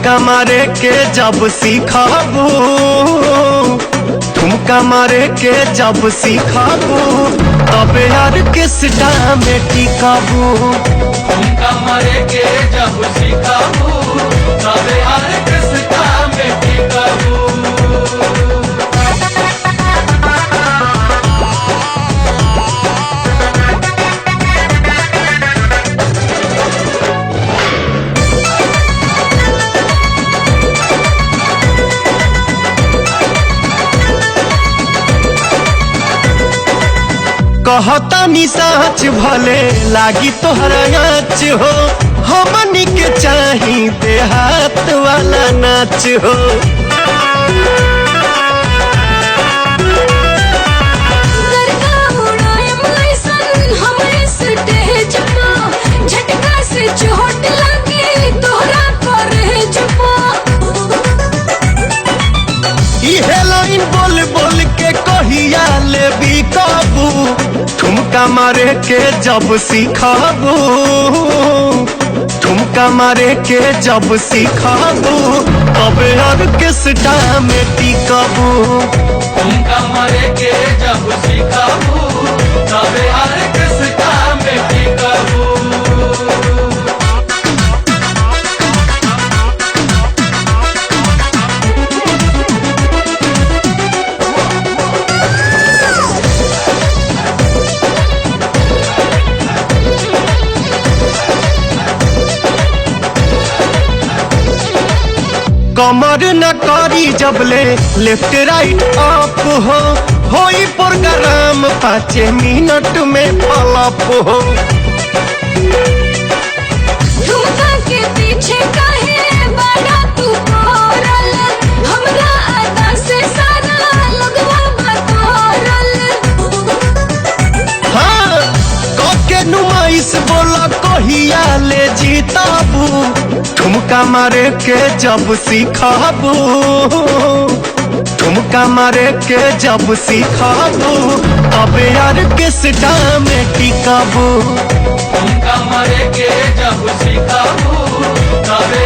ठुमका मारे के जब सीखबू, ठुमका मारे के जब सीखबू तबे ऑर्केस्ट्रा में टिकबू। ठुमका मारे के जब सीखबू तबे ऑर्केस्ट्रा में टिकबू। कहता नी सच भले लागी तोहरा नाच हो, हमनी के चाही देहात वाला नाच हो। इहे लाइन बोल बोल के कहिया लेबी काबू, ठुमका मारे के जब सीखबू, ठुमका मारे के जब सीखबू तबे ऑर्केस्ट्रा में टिकबू। ठुमका मारे के जब सीखबू तबे ऑर्केस्ट्रा में टिकबू। कमर न करी जबले लेफ्ट राइट अप हो, होई प्रोग्राम 5 मिनट में पलप हो। ठुमका के पीछे काहे बड़ा तू पड़ल, हमरा अदा से सारा लगवा बतौरल। हाँ कके नुमाइश बोला कहिया ले जीताबू, ठुमका मारे के जब सीखबू, ठुमका मारे के जब सीखबू तबे ऑर्केस्ट्रा में टिकबू। ठुमका मारे के जब सीखबू तबे